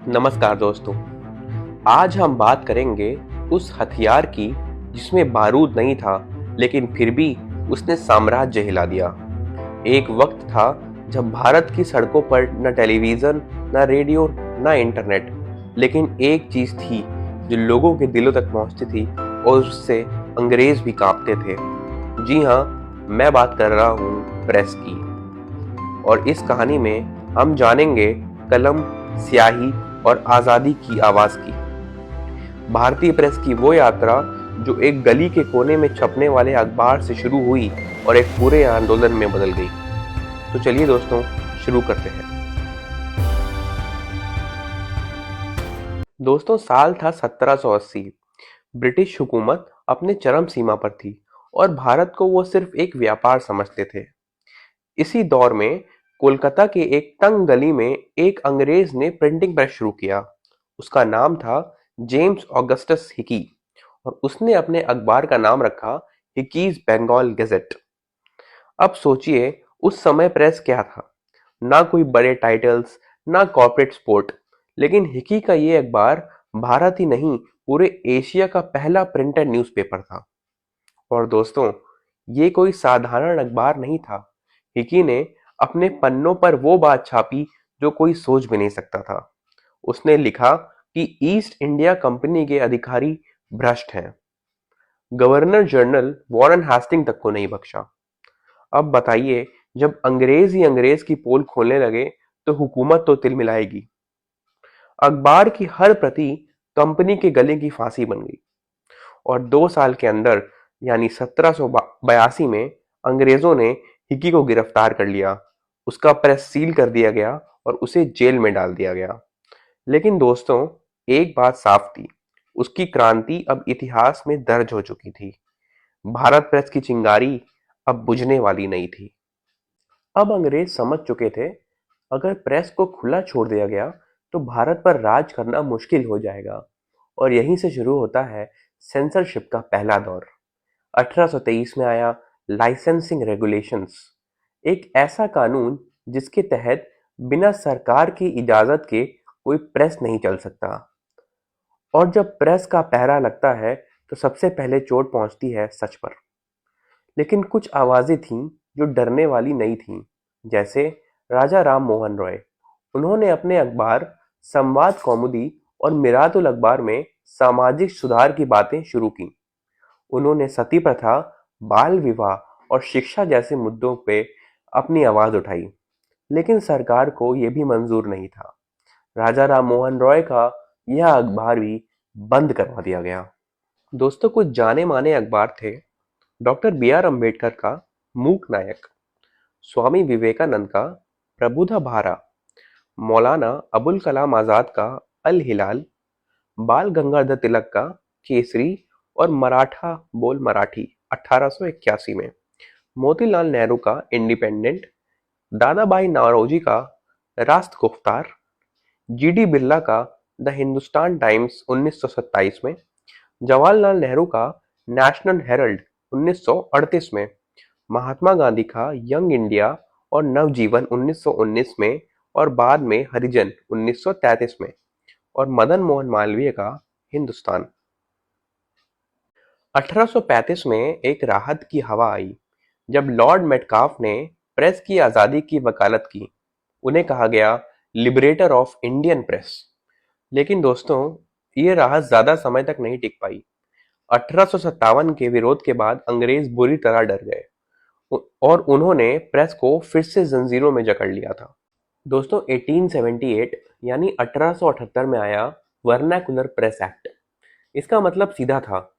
नमस्कार दोस्तों। आज हम बात करेंगे उस हथियार की जिसमें बारूद नहीं था, लेकिन फिर भी उसने साम्राज्य हिला दिया। एक वक्त था जब भारत की सड़कों पर न टेलीविजन, न रेडियो, न इंटरनेट, लेकिन एक चीज थी जो लोगों के दिलों तक पहुंचती थी और उससे अंग्रेज भी कांपते थे। जी हाँ, मैं बात कर रहा हूँ प्रेस की। और इस कहानी में हम जानेंगे कलम, स्याही और आजादी की आवाज की। भारतीय प्रेस की वो यात्रा जो एक गली के कोने में छपने वाले अखबार से शुरू हुई और एक पूरे आंदोलन में बदल गई। तो चलिए दोस्तों, शुरू करते हैं। दोस्तों, साल था 1780। ब्रिटिश हुकूमत अपने चरम सीमा पर थी और भारत को वो सिर्फ एक व्यापार समझते थे। इसी दौर में कोलकाता के एक तंग गली में एक अंग्रेज ने प्रिंटिंग प्रेस शुरू किया। उसका नाम था जेम्स ऑगस्टस हिकी और उसने अपने अखबार का नाम रखा हिकीज बंगाल गैजेट। अब सोचिए, उस समय प्रेस क्या था? ना कोई बड़े टाइटल्स, ना कॉर्पोरेट सपोर्ट, लेकिन हिकी का ये अखबार भारत ही नहीं, पूरे एशिया का पहला प्रिंटेड न्यूज़पेपर था। और दोस्तों, ये कोई साधारण अखबार नहीं था। हिकी ने अपने पन्नों पर वो बात छापी जो कोई सोच भी नहीं सकता था। उसने लिखा कि ईस्ट इंडिया कंपनी के अधिकारी भ्रष्ट हैं। गवर्नर जनरल वॉरेन हास्टिंग तक को नहीं बख्शा। अब बताइए, जब अंग्रेज ही अंग्रेज की पोल खोलने लगे तो हुकूमत तो तिलमिलाएगी। अखबार की हर प्रति कंपनी के गले की फांसी बन गई और 2 साल के अंदर, यानी 1782 में, अंग्रेजों ने हिकी को गिरफ्तार कर लिया। उसका प्रेस सील कर दिया गया और उसे जेल में डाल दिया गया। लेकिन दोस्तों, एक बात साफ थी, उसकी क्रांति अब इतिहास में दर्ज हो चुकी थी। भारत प्रेस की चिंगारी अब बुझने वाली नहीं थी। अब अंग्रेज समझ चुके थे, अगर प्रेस को खुला छोड़ दिया गया तो भारत पर राज करना मुश्किल हो जाएगा। और यहीं से शुरू होता है सेंसरशिप का पहला दौर। 1823 में आया लाइसेंसिंग रेगुलेशंस, एक ऐसा कानून जिसके तहत बिना सरकार की इजाजत के कोई प्रेस नहीं चल सकता। और जब प्रेस का पहरा लगता है तो सबसे पहले चोट पहुंचती है सच पर। लेकिन कुछ आवाजें थीं जो डरने वाली नहीं थीं, जैसे राजा राम मोहन रॉय। उन्होंने अपने अखबार संवाद कौमुदी और मिरातुल अखबार में सामाजिक सुधार की बातें शुरू की। उन्होंने सती प्रथा, बाल विवाह और शिक्षा जैसे मुद्दों पे अपनी आवाज उठाई। लेकिन सरकार को यह भी मंजूर नहीं था। राजा राम मोहन रॉय का यह अखबार भी बंद करवा दिया गया। दोस्तों, कुछ जाने माने अखबार थे। डॉक्टर बी आर अम्बेडकर का मूक नायक, स्वामी विवेकानंद का प्रबुद्ध भारा, मौलाना अबुल कलाम आजाद का अल हिलाल, बाल गंगाधर तिलक का केसरी और मराठा बोल मराठी 1881 में, मोतीलाल नेहरू का इंडिपेंडेंट, दादा भाई नौरोजी का राष्ट्र गुफ्तार, जीडी बिरला का द हिंदुस्तान टाइम्स 1927 में, जवाहरलाल नेहरू का नेशनल हेरल्ड 1938 में, महात्मा गांधी का यंग इंडिया और नवजीवन 1919 में, और बाद में हरिजन 1933 में, और मदन मोहन मालवीय का हिंदुस्तान। 1835 में एक राहत की हवा आई जब लॉर्ड मेटकाफ ने प्रेस की आजादी की वकालत की। उन्हें कहा गया लिबरेटर ऑफ इंडियन प्रेस। लेकिन दोस्तों, ये राहत ज्यादा समय तक नहीं टिक पाई। 1857 के विरोध के बाद अंग्रेज बुरी तरह डर गए और उन्होंने प्रेस को फिर से जंजीरों में जकड़ लिया था। दोस्तों, 1878 यानी 1878 में आया वर्नाकुलर प्रेस एक्ट। इसका मतलब सीधा था,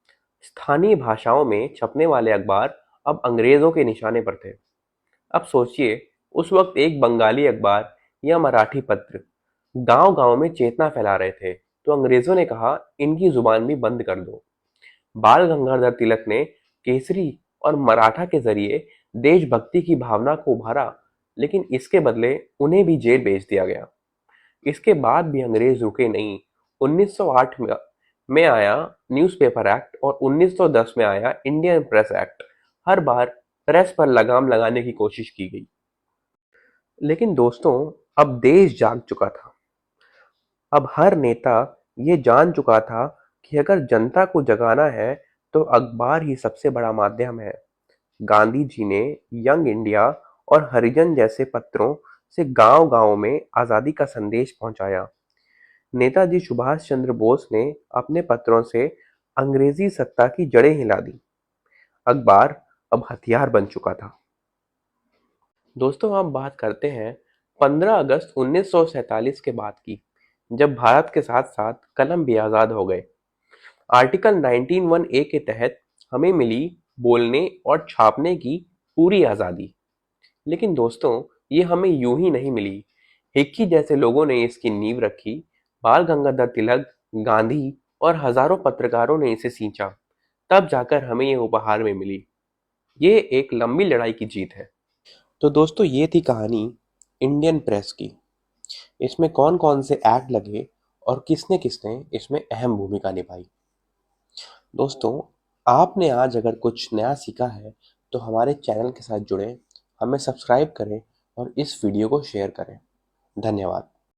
स्थानीय भाषाओं में छपने वाले अखबार अब अंग्रेजों के निशाने पर थे। अब सोचिए, उस वक्त एक बंगाली अखबार या मराठी पत्र गांव-गांव में चेतना फैला रहे थे, तो अंग्रेजों ने कहा, इनकी जुबान भी बंद कर दो। बाल गंगाधर तिलक ने केसरी और मराठा के जरिए देशभक्ति की भावना को उभारा, लेकिन इसके बदले उन्हें भी जेल भेज दिया गया। इसके बाद भी अंग्रेज रुके नहीं। 1908 में आया न्यूज़पेपर एक्ट और 1910 में आया इंडियन प्रेस एक्ट। हर बार प्रेस पर लगाम लगाने की कोशिश की गई। लेकिन दोस्तों, अब देश जाग चुका था। अब हर नेता ये जान चुका था कि अगर जनता को जगाना है तो अखबार ही सबसे बड़ा माध्यम है। गांधी जी ने यंग इंडिया और हरिजन जैसे पत्रों से गांव-गांव में आजादी का संदेश पहुंचाया। नेताजी सुभाष चंद्र बोस ने अपने पत्रों से अंग्रेजी सत्ता की जड़ें हिला दी। अखबार अब हथियार बन चुका था। दोस्तों, हम बात करते हैं 15 अगस्त 1947 के बाद की, जब भारत के साथ साथ कलम भी आज़ाद हो गए। आर्टिकल 19(1)(a) के तहत हमें मिली बोलने और छापने की पूरी आज़ादी। लेकिन दोस्तों, ये हमें यूं ही नहीं मिली। हिक्की जैसे लोगों ने इसकी नींव रखी। बाल गंगाधर तिलक, गांधी और हजारों पत्रकारों ने इसे सींचा। तब जाकर हमें ये उपहार में मिली। ये एक लंबी लड़ाई की जीत है। तो दोस्तों, ये थी कहानी इंडियन प्रेस की। इसमें कौन कौन से एक्ट लगे और किसने किसने इसमें अहम भूमिका निभाई। दोस्तों, आपने आज अगर कुछ नया सीखा है तो हमारे चैनल के साथ जुड़ें, हमें सब्सक्राइब करें और इस वीडियो को शेयर करें। धन्यवाद।